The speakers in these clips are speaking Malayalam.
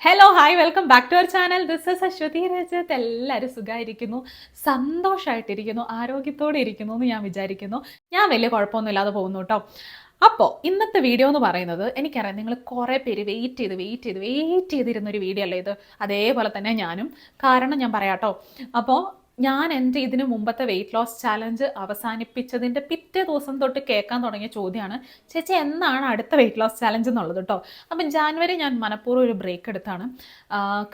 Hello hi welcome back to our channel. This is Aswathy Rajath. എല്ലാവരും സുഖമായിരിക്കുന്നു, സന്തോഷമായിട്ടിരിക്കുന്നു, ആരോഗ്യത്തോടെ ഇരിക്കുന്നു എന്ന് ഞാൻ വിചാരിക്കുന്നു. ഞാൻ വലിയ കുഴപ്പമൊന്നുമില്ലാതെ പോകുന്നു കേട്ടോ. അപ്പോൾ ഇന്നത്തെ വീഡിയോ എന്ന് പറയുന്നത്, എനിക്കറിയാം നിങ്ങൾ കുറേ പേര് വെയിറ്റ് ചെയ്തിരുന്നൊരു വീഡിയോ അല്ലേ ഇത്. അതേപോലെ തന്നെ ഞാനും. കാരണം ഞാൻ പറയാം കേട്ടോ. അപ്പോൾ ഞാൻ എൻ്റെ ഇതിന് മുമ്പത്തെ വെയിറ്റ് ലോസ് ചാലഞ്ച് അവസാനിപ്പിച്ചതിൻ്റെ പിറ്റേ ദിവസം തൊട്ട് കേൾക്കാൻ തുടങ്ങിയ ചോദ്യമാണ്, ചേച്ചി എന്നാണ് അടുത്ത വെയിറ്റ് ലോസ് ചാലഞ്ച് എന്നുള്ളത് കേട്ടോ. അപ്പം ജാനുവരി ഞാൻ മനഃപൂർവ്വം ഒരു ബ്രേക്ക് എടുത്താണ്.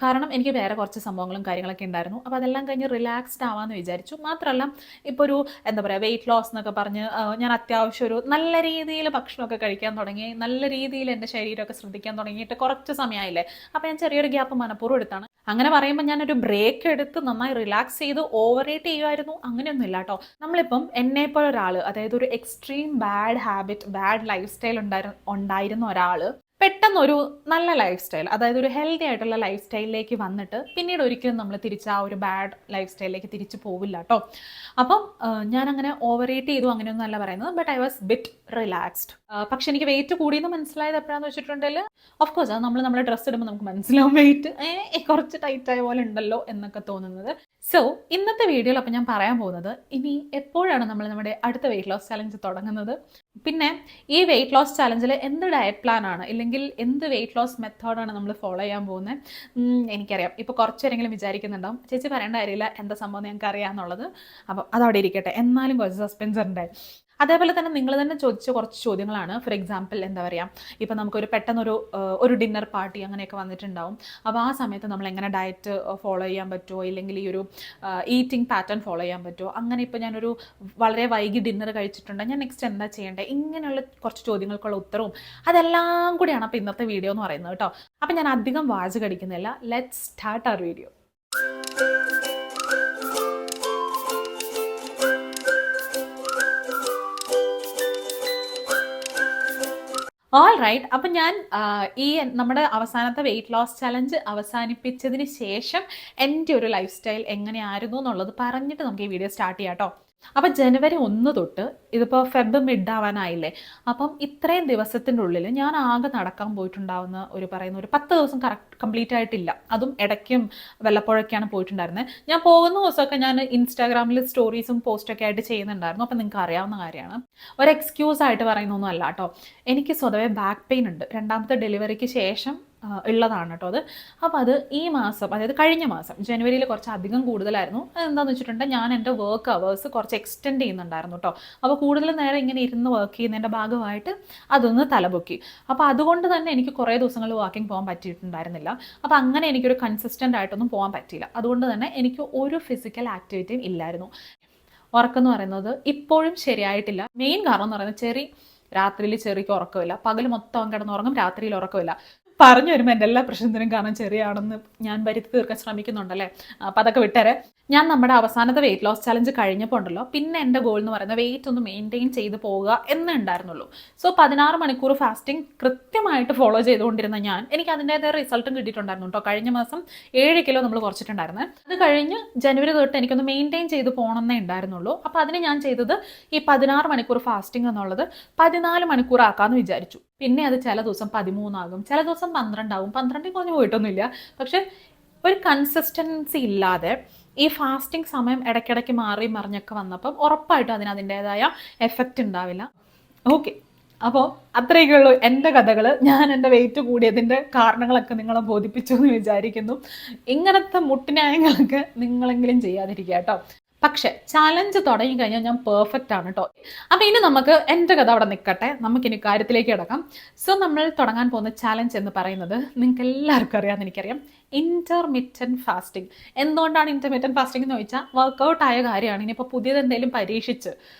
കാരണം എനിക്ക് വേറെ കുറച്ച് സംഭവങ്ങളും കാര്യങ്ങളൊക്കെ ഉണ്ടായിരുന്നു. അപ്പോൾ അതെല്ലാം കഴിഞ്ഞ് റിലാക്സ്ഡ് ആവാമെന്ന് വിചാരിച്ചു. മാത്രമല്ല ഇപ്പോൾ ഒരു എന്താ പറയുക, വെയിറ്റ് ലോസ് എന്നൊക്കെ പറഞ്ഞ് ഞാൻ അത്യാവശ്യം ഒരു നല്ല രീതിയിൽ ഭക്ഷണമൊക്കെ കഴിക്കാൻ തുടങ്ങി, നല്ല രീതിയിൽ എൻ്റെ ശരീരമൊക്കെ ശ്രദ്ധിക്കാൻ തുടങ്ങിയിട്ട് കുറച്ച് സമയമായില്ലേ. അപ്പോൾ ഞാൻ ചെറിയൊരു ഗ്യാപ്പ് മനഃപൂർവ്വം എടുത്താണ്. അങ്ങനെ പറയുമ്പോൾ ഞാനൊരു ബ്രേക്ക് എടുത്ത് നന്നായി റിലാക്സ് ചെയ്ത് ഓവർ റേറ്റ് ചെയ്യുമായിരുന്നു, അങ്ങനെയൊന്നും ഇല്ല കേട്ടോ. നമ്മളിപ്പം എന്നെപ്പോലെ ഒരാൾ, അതായത് ഒരു extreme bad habit, bad life style ഉണ്ടായിരുന്ന ഒരാൾ പെട്ടെന്നൊരു നല്ല ലൈഫ് സ്റ്റൈൽ, അതായത് ഒരു ഹെൽത്തി ആയിട്ടുള്ള ലൈഫ് സ്റ്റൈലിലേക്ക് വന്നിട്ട് പിന്നീട് ഒരിക്കലും നമ്മൾ തിരിച്ച് ആ ഒരു ബാഡ് ലൈഫ് സ്റ്റൈലിലേക്ക് തിരിച്ചു പോവില്ല കേട്ടോ. അപ്പം ഞാനങ്ങനെ ഓവർ റേറ്റ് ചെയ്തു അങ്ങനെയൊന്നും അല്ല പറയുന്നത്. But I was bit relaxed. പക്ഷെ എനിക്ക് വെയിറ്റ് കൂടിയെന്ന് മനസ്സിലായത് എപ്പോഴാന്ന് വെച്ചിട്ടുണ്ടെങ്കിൽ, ഓഫ് കോഴ്സ് അത് നമ്മുടെ ഡ്രസ്സ് ഇടുമ്പോൾ നമുക്ക് മനസ്സിലാവും വെയിറ്റ് കുറച്ച് ടൈറ്റ് ആയ പോലെ ഉണ്ടല്ലോ എന്നൊക്കെ തോന്നുന്നത്. സോ ഇന്നത്തെ വീഡിയോയിൽ അപ്പം ഞാൻ പറയാൻ പോകുന്നത്, ഇനി എപ്പോഴാണ് നമ്മൾ നമ്മുടെ അടുത്ത വെയിറ്റ് ലോസ് ചാലഞ്ച് തുടങ്ങുന്നത്, പിന്നെ ഈ വെയിറ്റ് ലോസ് ചാലഞ്ചിൽ എന്ത് ഡയറ്റ് പ്ലാൻ ആണ്, ഇല്ലെങ്കിൽ എന്ത് വെയിറ്റ് ലോസ് മെത്തേഡാണ് നമ്മൾ ഫോളോ ചെയ്യാൻ പോകുന്നത്. എനിക്കറിയാം ഇപ്പോൾ കുറച്ചേരെങ്കിലും വിചാരിക്കുന്നുണ്ടാവും, ചേച്ചി പറയേണ്ട കാര്യമില്ല എന്താ സംഭവം ഞങ്ങൾക്ക് അറിയാമെന്നുള്ളത്. അപ്പം അതവിടെ ഇരിക്കട്ടെ, എന്നാലും കുറച്ച് സസ്പെൻസ് ഉണ്ടായി. അതേപോലെ തന്നെ നിങ്ങൾ തന്നെ ചോദിച്ച കുറച്ച് ചോദ്യങ്ങളാണ്. ഫോർ എക്സാമ്പിൾ എന്താ പറയുക, ഇപ്പം നമുക്കൊരു പെട്ടെന്നൊരു ഡിന്നർ പാർട്ടി അങ്ങനെയൊക്കെ വന്നിട്ടുണ്ടാവും. അപ്പോൾ ആ സമയത്ത് നമ്മൾ എങ്ങനെ ഡയറ്റ് ഫോളോ ചെയ്യാൻ പറ്റുമോ, ഇല്ലെങ്കിൽ ഈ ഒരു ഈറ്റിംഗ് പാറ്റേൺ ഫോളോ ചെയ്യാൻ പറ്റുമോ, അങ്ങനെ ഇപ്പോൾ ഞാനൊരു വളരെ വൈകി ഡിന്നർ കഴിച്ചിട്ടുണ്ട്, ഞാൻ നെക്സ്റ്റ് എന്താ ചെയ്യേണ്ടത്, ഇങ്ങനെയുള്ള കുറച്ച് ചോദ്യങ്ങൾക്കുള്ള ഉത്തരവും അതെല്ലാം കൂടിയാണ് അപ്പോൾ ഇന്നത്തെ വീഡിയോ എന്ന് പറയുന്നത് കേട്ടോ. അപ്പം ഞാൻ അധികം വാചകം അടിക്കുന്നില്ല, let's start our video. All right. അപ്പം ഞാൻ ഈ നമ്മുടെ അവസാനത്തെ വെയിറ്റ് ലോസ് ചലഞ്ച് അവസാനിപ്പിച്ചതിന് ശേഷം എൻ്റെ ഒരു ലൈഫ് സ്റ്റൈൽ എങ്ങനെയായിരുന്നു എന്നുള്ളത് പറഞ്ഞിട്ട് നമുക്ക് ഈ വീഡിയോ സ്റ്റാർട്ട് ചെയ്യാം കേട്ടോ. അപ്പം ജനുവരി 1 തൊട്ട് ഇതിപ്പോൾ ഫെബ് മിഡ് ആവാനായില്ലേ. അപ്പം ഇത്രയും ദിവസത്തിൻ്റെ ഉള്ളിൽ ഞാൻ ആകെ നടക്കാൻ പോയിട്ടുണ്ടാവുന്ന ഒരു 10 ദിവസം കംപ്ലീറ്റ് ആയിട്ടില്ല. അതും ഇടയ്ക്കും വല്ലപ്പോഴൊക്കെയാണ് പോയിട്ടുണ്ടായിരുന്നത്. ഞാൻ പോകുന്ന ദിവസമൊക്കെ ഞാൻ ഇൻസ്റ്റാഗ്രാമിൽ സ്റ്റോറീസും പോസ്റ്റൊക്കെ ആയിട്ട് ചെയ്യുന്നുണ്ടായിരുന്നു. അപ്പം നിങ്ങൾക്ക് അറിയാവുന്ന കാര്യമാണ്, ഒരു എക്സ്ക്യൂസ് ആയിട്ട് പറയുന്നൊന്നും അല്ല കേട്ടോ. എനിക്ക് സ്വതവേ ബാക്ക് പെയിൻ ഉണ്ട്, രണ്ടാമത്തെ ഡെലിവറിക്ക് ശേഷം ഉള്ളതാണ് കേട്ടോ അത്. അപ്പോൾ അത് ഈ മാസം, അതായത് കഴിഞ്ഞ മാസം ജനുവരിയിൽ കുറച്ച് അധികം കൂടുതലായിരുന്നു. അതെന്താണെന്ന് വെച്ചിട്ടുണ്ടെങ്കിൽ ഞാൻ എൻ്റെ വർക്ക് അവേഴ്സ് കുറച്ച് എക്സ്റ്റെൻഡ് ചെയ്യുന്നുണ്ടായിരുന്നു കേട്ടോ. അപ്പോൾ കൂടുതൽ നേരം ഇങ്ങനെ ഇരുന്ന് വർക്ക് ചെയ്യുന്നതിൻ്റെ ഭാഗമായിട്ട് അതൊന്ന് തലപൊക്കി. അപ്പോൾ അതുകൊണ്ട് തന്നെ എനിക്ക് കുറേ ദിവസങ്ങൾ വാക്കിംഗ് പോകാൻ പറ്റിയിട്ടുണ്ടായിരുന്നില്ല. അപ്പോൾ അങ്ങനെ എനിക്കൊരു കൺസിസ്റ്റൻ്റ് ആയിട്ടൊന്നും പോകാൻ പറ്റിയില്ല. അതുകൊണ്ട് തന്നെ എനിക്ക് ഒരു ഫിസിക്കൽ ആക്ടിവിറ്റിയും ഇല്ലായിരുന്നു. ഉറക്കം എന്ന് പറയുന്നത് ഇപ്പോഴും ശരിയായിട്ടില്ല. മെയിൻ കാരണം എന്ന് പറയുന്നത് രാത്രിയിൽ ചെറിക്ക് ഉറക്കമില്ല, പകൽ മൊത്തം കിടന്നുറങ്ങും, രാത്രിയിൽ ഉറക്കമില്ല. പറഞ്ഞു വരുമ്പോൾ എൻ്റെ എല്ലാ പ്രശ്നത്തിനും കാരണം ചെറിയാണെന്ന് ഞാൻ വരുത്തി തീർക്കാൻ ശ്രമിക്കുന്നുണ്ടല്ലേ. അപ്പം അതൊക്കെ വിട്ടേരെ. ഞാൻ നമ്മുടെ അവസാനത്തെ വെയിറ്റ് ലോസ് ചലഞ്ച് കഴിഞ്ഞപ്പോൾ ഉണ്ടല്ലോ, പിന്നെ എൻ്റെ ഗോൾ എന്ന് പറയുന്നത് വെയിറ്റ് ഒന്ന് മെയിൻറ്റെയിൻ ചെയ്ത് പോവുക എന്നേ ഉണ്ടായിരുന്നുള്ളൂ. സോ 16 മണിക്കൂർ ഫാസ്റ്റിംഗ് കൃത്യമായിട്ട് ഫോളോ ചെയ്തുകൊണ്ടിരുന്ന എനിക്ക് അതിൻ്റെതായ റിസൾട്ടും കിട്ടിയിട്ടുണ്ടായിരുന്നു കേട്ടോ. കഴിഞ്ഞ മാസം 7 കിലോ നമ്മൾ കുറച്ചിട്ടുണ്ടായിരുന്നു. അത് കഴിഞ്ഞ് ജനുവരി തൊട്ട് എനിക്കൊന്ന് മെയിൻറ്റെയിൻ ചെയ്ത് പോകണമെന്നേ ഉണ്ടായിരുന്നുള്ളൂ. അപ്പോൾ അതിന് ഞാൻ ചെയ്തത് ഈ 16 മണിക്കൂർ ഫാസ്റ്റിംഗ് എന്നുള്ളത് 14 മണിക്കൂർ ആക്കാമെന്ന് വിചാരിച്ചു. പിന്നെ അത് ചില ദിവസം 13 ആകും, ചില ദിവസം 12 ആകും. 12 കുറഞ്ഞ് പോയിട്ടൊന്നുമില്ല. പക്ഷെ ഒരു കൺസിസ്റ്റൻസി ഇല്ലാതെ ഈ ഫാസ്റ്റിംഗ് സമയം ഇടയ്ക്കിടയ്ക്ക് മാറി മറിഞ്ഞൊക്കെ വന്നപ്പം ഉറപ്പായിട്ടും അതിൻ്റെതായ എഫക്റ്റ് ഉണ്ടാവില്ല. ഓക്കെ, അപ്പോൾ അത്രയൊക്കെ ഉള്ളൂ എൻ്റെ കഥകൾ. ഞാൻ എൻ്റെ വെയിറ്റ് കൂടിയതിൻ്റെ കാരണങ്ങളൊക്കെ നിങ്ങളെ ബോധിപ്പിച്ചു എന്ന് വിചാരിക്കുന്നു. ഇങ്ങനത്തെ മുട്ടിന്യായങ്ങളൊക്കെ നിങ്ങളെങ്കിലും ചെയ്യാതിരിക്കുക കേട്ടോ. പക്ഷെ ചാലഞ്ച് തുടങ്ങിക്കഴിഞ്ഞാൽ ഞാൻ പെർഫെക്റ്റ് ആണ് കേട്ടോ. അപ്പം ഇനി നമുക്ക് എൻ്റെ കഥ അവിടെ നിൽക്കട്ടെ, നമുക്കിനി കാര്യത്തിലേക്ക് കിടക്കാം. സോ നമ്മൾ തുടങ്ങാൻ പോകുന്ന ചാലഞ്ച് എന്ന് പറയുന്നത് നിങ്ങൾക്ക് എല്ലാവർക്കും അറിയാമെന്ന് എനിക്കറിയാം, ഇൻ്റർമിറ്റൻറ്റ് ഫാസ്റ്റിംഗ്. എന്തുകൊണ്ടാണ് ഇൻ്റർമിറ്റൻറ്റ് ഫാസ്റ്റിംഗ് എന്ന് ചോദിച്ചാൽ, വർക്കൗട്ട് ആയ കാര്യമാണ്. ഇനിയിപ്പോൾ പുതിയത് എന്തെങ്കിലും പരീക്ഷിച്ച്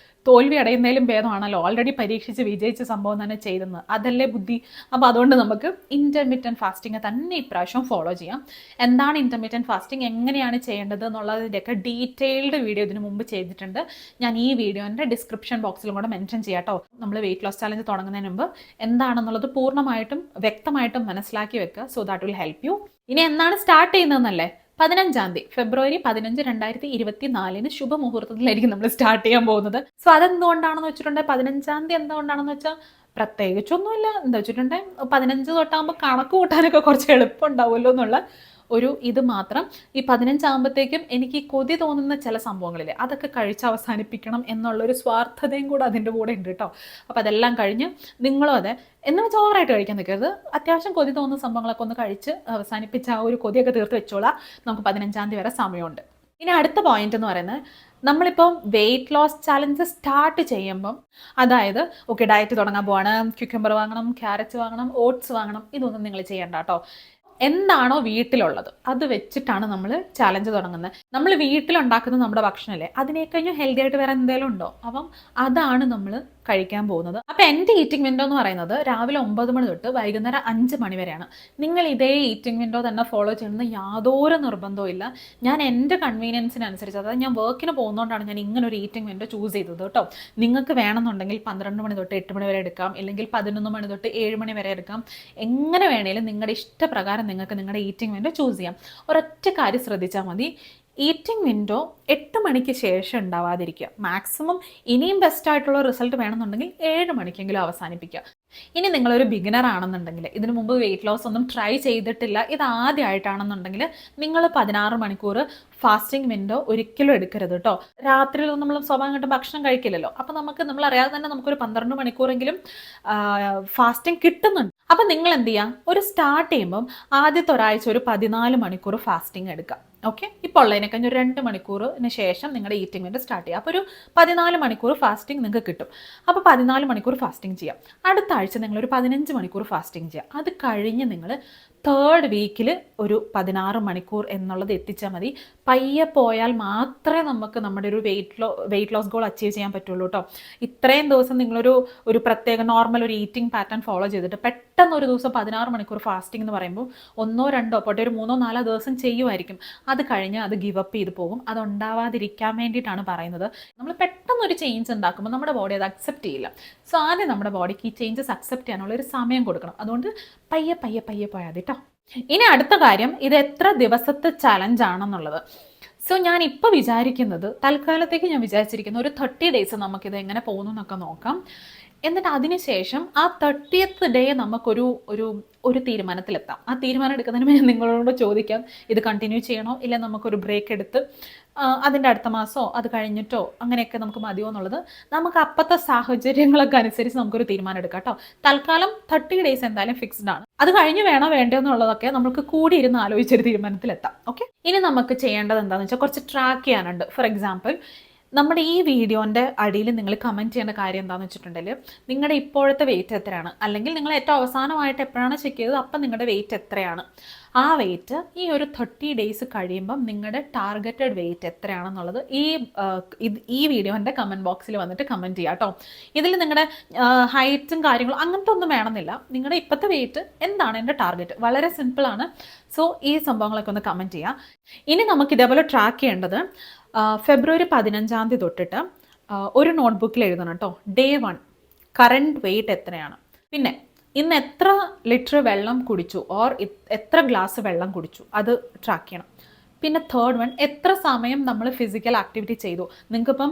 തോൽവി അടയുന്നതിലും ഭേദമാണല്ലോ ഓൾറെഡി പരീക്ഷിച്ച് വിജയിച്ച സംഭവം തന്നെ ചെയ്തെന്ന്, അതല്ലേ ബുദ്ധി. അപ്പോൾ അതുകൊണ്ട് നമുക്ക് ഇൻ്റർമിറ്റൻറ്റ് ഫാസ്റ്റിംഗ് തന്നെ ഇപ്രാവശ്യം ഫോളോ ചെയ്യാം. എന്താണ് ഇൻ്റർമിറ്റൻറ്റ് ഫാസ്റ്റിംഗ്, എങ്ങനെയാണ് ചെയ്യേണ്ടത് എന്നുള്ളതിൻ്റെയൊക്കെ ഡീറ്റെയിൽഡ് വീഡിയോ ഇതിനു മുമ്പ് ചെയ്തിട്ടുണ്ട്. ഞാൻ ഈ വീഡിയോൻ്റെ ഡിസ്ക്രിപ്ഷൻ ബോക്സിലും കൂടെ മെൻഷൻ ചെയ്യാം കേട്ടോ. നമ്മൾ വെയിറ്റ് ലോസ് ചാലഞ്ച് തുടങ്ങുന്നതിന് മുമ്പ് എന്താണെന്നുള്ളത് പൂർണ്ണമായിട്ടും വ്യക്തമായിട്ടും മനസ്സിലാക്കി വെക്കുക. So that will help you. ഇനി എന്നാണ് സ്റ്റാർട്ട് ചെയ്യുന്നതെന്നല്ലേ, 15 തീയതി ഫെബ്രുവരി 15, 2024 ശുഭമുഹൂർത്തത്തിലായിരിക്കും നമ്മൾ സ്റ്റാർട്ട് ചെയ്യാൻ പോകുന്നത്. സോ അതെന്തുകൊണ്ടാണെന്ന് വെച്ചിട്ടുണ്ടെങ്കിൽ 15 എന്തുകൊണ്ടാണെന്ന് വെച്ചാൽ പ്രത്യേകിച്ചൊന്നുമില്ല. എന്താ വെച്ചിട്ടുണ്ടെങ്കിൽ 15 തൊട്ടാകുമ്പോൾ കണക്ക് കൂട്ടാനൊക്കെ കുറച്ച് എളുപ്പമുണ്ടാവുമല്ലോ എന്നുള്ള ഒരു ഇത് മാത്രം. ഈ 15 ആകുമ്പോഴത്തേക്കും എനിക്ക് കൊതി തോന്നുന്ന ചില സംഭവങ്ങളില്ലേ, അതൊക്കെ കഴിച്ച് അവസാനിപ്പിക്കണം എന്നുള്ളൊരു സ്വാർത്ഥതയും കൂടെ അതിൻ്റെ കൂടെ ഉണ്ട് കേട്ടോ. അപ്പോൾ അതെല്ലാം കഴിഞ്ഞ് നിങ്ങളും അതെ, എന്ന് വെച്ചാൽ ഓവറായിട്ട് കഴിക്കാൻ നിൽക്കരുത്. അത്യാവശ്യം കൊതി തോന്നുന്ന സംഭവങ്ങളൊക്കെ ഒന്ന് കഴിച്ച് അവസാനിപ്പിച്ച് ആ ഒരു കൊതിയൊക്കെ തീർത്ത് വെച്ചോളാം. നമുക്ക് 15-ാം തീയതി വരെ സമയമുണ്ട്. ഇനി അടുത്ത പോയിന്റ് എന്ന് പറയുന്നത്, നമ്മളിപ്പം വെയിറ്റ് ലോസ് ചാലഞ്ച് സ്റ്റാർട്ട് ചെയ്യുമ്പം, അതായത് ഓക്കെ ഡയറ്റ് തുടങ്ങാൻ പോവാണ്, ക്യുക്കമ്പർ വാങ്ങണം, ക്യാരറ്റ് വാങ്ങണം, ഓട്സ് വാങ്ങണം, ഇതൊന്നും നിങ്ങൾ ചെയ്യണ്ട കേട്ടോ. എന്താണോ വീട്ടിലുള്ളത് അത് വെച്ചിട്ടാണ് നമ്മൾ ചാലഞ്ച് തുടങ്ങുന്നത്. നമ്മൾ വീട്ടിലുണ്ടാക്കുന്ന നമ്മുടെ ഭക്ഷണമല്ലേ, അതിനേക്കഴിഞ്ഞും ഹെൽത്തി ആയിട്ട് വേറെ എന്തെങ്കിലും ഉണ്ടോ? അപ്പം അതാണ് നമ്മൾ കഴിക്കാൻ പോകുന്നത്. അപ്പം എൻ്റെ ഈറ്റിംഗ് വിൻഡോ എന്ന് പറയുന്നത് രാവിലെ 9 മണി തൊട്ട് വൈകുന്നേരം 5 മണി വരെയാണ്. നിങ്ങൾ ഇതേ ഈറ്റിംഗ് വിൻഡോ തന്നെ ഫോളോ ചെയ്യുന്നത് യാതൊരു നിർബന്ധവും ഇല്ല. ഞാൻ എൻ്റെ കൺവീനിയൻസിനനുസരിച്ച്, അതായത് ഞാൻ വർക്കിന് പോകുന്നതുകൊണ്ടാണ് ഞാൻ ഇങ്ങനെ ഒരു ഈറ്റിംഗ് വിൻഡോ ചൂസ് ചെയ്തത് കേട്ടോ. നിങ്ങൾക്ക് വേണമെന്നുണ്ടെങ്കിൽ 12 മണി തൊട്ട് 8 മണി വരെ എടുക്കാം, അല്ലെങ്കിൽ 11 മണി തൊട്ട് 7 മണി വരെ എടുക്കാം. എങ്ങനെ വേണേലും നിങ്ങളുടെ ഇഷ്ടപ്രകാരം നിങ്ങൾക്ക് നിങ്ങളുടെ ഈറ്റിംഗ് വിൻഡോ ചൂസ് ചെയ്യാം. ഒരൊറ്റ കാര്യം ശ്രദ്ധിച്ചാൽ മതി, ഈറ്റിംഗ് വിൻഡോ 8 മണിക്ക് ശേഷം ഉണ്ടാവാതിരിക്കുക. മാക്സിമം ഇനിയും ബെസ്റ്റ് ആയിട്ടുള്ള റിസൾട്ട് വേണമെന്നുണ്ടെങ്കിൽ 7 മണിക്കെങ്കിലും അവസാനിപ്പിക്കുക. ഇനി നിങ്ങളൊരു ബിഗിനർ ആണെന്നുണ്ടെങ്കിൽ, ഇതിനു മുമ്പ് വെയിറ്റ് ലോസ് ഒന്നും ട്രൈ ചെയ്തിട്ടില്ല, ഇത് ആദ്യമായിട്ടാണെന്നുണ്ടെങ്കിൽ നിങ്ങൾ 16 മണിക്കൂർ ഫാസ്റ്റിംഗ് വിൻഡോ ഒരിക്കലും എടുക്കരുത് കേട്ടോ. രാത്രിയിൽ നമ്മൾ സ്വാഭാവികമായിട്ടും ഭക്ഷണം കഴിക്കില്ലല്ലോ, അപ്പം നമ്മൾ അറിയാതെ തന്നെ നമുക്കൊരു 12 മണിക്കൂറെങ്കിലും ഫാസ്റ്റിംഗ് കിട്ടുന്നുണ്ട്. അപ്പം നിങ്ങൾ എന്ത് ചെയ്യാം, ഒരു സ്റ്റാർട്ട് ചെയ്യുമ്പം ആദ്യത്തെ ഒരാഴ്ച ഒരു 14 മണിക്കൂർ ഫാസ്റ്റിംഗ് എടുക്കാം. ഓക്കെ, ഇപ്പോൾ ഉള്ളതിനൊക്കെ ഒരു 2 മണിക്കൂറിന് ശേഷം നിങ്ങളുടെ ഈറ്റിംഗ് വിൻഡോ സ്റ്റാർട്ട് ചെയ്യുക. അപ്പോൾ ഒരു 14 മണിക്കൂർ ഫാസ്റ്റിംഗ് നിങ്ങൾക്ക് കിട്ടും. അപ്പോൾ 14 മണിക്കൂർ ഫാസ്റ്റിംഗ് ചെയ്യാം. അടുത്ത ആഴ്ച നിങ്ങളൊരു 15 മണിക്കൂർ ഫാസ്റ്റിംഗ് ചെയ്യാം. അത് കഴിഞ്ഞ് നിങ്ങൾ 3rd വീക്കിൽ ഒരു 16 മണിക്കൂർ എന്നുള്ളത് എത്തിച്ചാൽ മതി. പയ്യെ പോയാൽ മാത്രമേ നമുക്ക് നമ്മുടെ ഒരു വെയിറ്റ് ലോസ് ഗോൾ അച്ചീവ് ചെയ്യാൻ പറ്റുള്ളൂ കേട്ടോ. ഇത്രയും ദിവസം നിങ്ങളൊരു പ്രത്യേക നോർമൽ ഒരു ഈറ്റിംഗ് പാറ്റേൺ ഫോളോ ചെയ്തിട്ട് പെട്ടെന്ന് ഒരു ദിവസം 16 മണിക്കൂർ ഫാസ്റ്റിംഗ് എന്ന് പറയുമ്പോൾ 1, 2 പോട്ടെ ഒരു 3, 4 ദിവസം ചെയ്യുമായിരിക്കും. അത് കഴിഞ്ഞ് അത് ഗിവ് അപ്പ് ചെയ്ത് പോകും. അതുണ്ടാവാതിരിക്കാൻ വേണ്ടിയിട്ടാണ് പറയുന്നത്. നമ്മൾ പെട്ടെന്നൊരു ചേഞ്ച് ഉണ്ടാക്കുമ്പോൾ നമ്മുടെ ബോഡി അത് അക്സെപ്റ്റ് ചെയ്യില്ല. സോ ആദ്യം നമ്മുടെ ബോഡിക്ക് ഈ ചേഞ്ചസ് അക്സെപ്റ്റ് ചെയ്യാനുള്ള ഒരു സമയം കൊടുക്കണം. അതുകൊണ്ട് പയ്യെ പോയാൽ മതി കേട്ടോ. ഇനി അടുത്ത കാര്യം, ഇത് എത്ര ദിവസത്തെ ചലഞ്ച് ആണെന്നുള്ളത്. സോ ഞാൻ ഇപ്പോൾ വിചാരിക്കുന്നത്, തൽക്കാലത്തേക്ക് ഞാൻ വിചാരിച്ചിരിക്കുന്നത് ഒരു 30 ഡേയ്സ് നമുക്കിത് എങ്ങനെ പോകുന്നു എന്നൊക്കെ നോക്കാം. എന്നിട്ട് അതിനുശേഷം ആ 30th ഡേ നമുക്കൊരു ഒരു തീരുമാനത്തിലെത്താം. ആ തീരുമാനം എടുക്കുന്നതിന് മുന്നേ നിങ്ങളോട് ചോദിക്കാം, ഇത് കണ്ടിന്യൂ ചെയ്യണോ ഇല്ല നമുക്കൊരു ബ്രേക്ക് എടുത്ത് അതിൻ്റെ അടുത്ത മാസമോ അത് കഴിഞ്ഞിട്ടോ അങ്ങനെയൊക്കെ നമുക്ക് മതിയോ എന്നുള്ളത് നമുക്ക് അപ്പോഴത്തെ സാഹചര്യങ്ങളൊക്കെ അനുസരിച്ച് നമുക്കൊരു തീരുമാനം എടുക്കാം കേട്ടോ. തൽക്കാലം 30 ഡേയ്സ് എന്തായാലും ഫിക്സ്ഡ് ആണ്. അത് കഴിഞ്ഞ് വേണോ വേണ്ടോ എന്നുള്ളതൊക്കെ നമുക്ക് കൂടി ഇരുന്ന് ആലോചിച്ചൊരു തീരുമാനത്തിലെത്താം. ഓക്കെ, ഇനി നമുക്ക് ചെയ്യേണ്ടത് എന്താണെന്ന് വെച്ചാൽ കുറച്ച് ട്രാക്ക് ചെയ്യാനുണ്ട്. ഫോർ എക്സാമ്പിൾ, നമ്മുടെ ഈ വീഡിയോൻ്റെ അടിയിൽ നിങ്ങൾ കമൻറ്റ് ചെയ്യേണ്ട കാര്യം എന്താണെന്ന് വെച്ചിട്ടുണ്ടെങ്കിൽ, നിങ്ങളുടെ ഇപ്പോഴത്തെ വെയിറ്റ് എത്രയാണ്, അല്ലെങ്കിൽ നിങ്ങൾ ഏറ്റവും അവസാനമായിട്ട് എപ്പോഴാണ് ചെക്ക് ചെയ്തത് അപ്പം നിങ്ങളുടെ വെയിറ്റ് എത്രയാണ്, ആ വെയിറ്റ് ഈ ഒരു 30 ഡേയ്സ് കഴിയുമ്പം നിങ്ങളുടെ ടാർഗറ്റഡ് വെയിറ്റ് എത്രയാണെന്നുള്ളത് ഈ വീഡിയോൻ്റെ കമൻറ്റ് ബോക്സിൽ വന്നിട്ട് കമൻറ്റ് ചെയ്യുക കേട്ടോ. ഇതിൽ നിങ്ങളുടെ ഹൈറ്റും കാര്യങ്ങളും അങ്ങനത്തെ ഒന്നും വേണമെന്നില്ല. നിങ്ങളുടെ ഇപ്പോഴത്തെ വെയിറ്റ് എന്താണ് എൻ്റെ ടാർഗറ്റ്, വളരെ സിമ്പിളാണ്. സോ ഈ സംഭവങ്ങളൊക്കെ ഒന്ന് കമൻറ്റ് ചെയ്യുക. ഇനി നമുക്ക് ഇതേപോലെ ട്രാക്ക് ചെയ്യേണ്ടത്, ഫെബ്രുവരി 15-ാം തീയതി തൊട്ടിട്ട് ഒരു നോട്ട്ബുക്കിൽ എഴുതണം കേട്ടോ. ഡേ 1 കറണ്ട് വെയിറ്റ് എത്രയാണ്, പിന്നെ ഇന്ന് എത്ര ലിറ്റർ വെള്ളം കുടിച്ചു ഓർ എത്ര ഗ്ലാസ് വെള്ളം കുടിച്ചു, അത് ട്രാക്ക് ചെയ്യണം. പിന്നെ 3rd വൺ, എത്ര സമയം നമ്മൾ ഫിസിക്കൽ ആക്ടിവിറ്റി ചെയ്തു. നിങ്ങൾക്കിപ്പം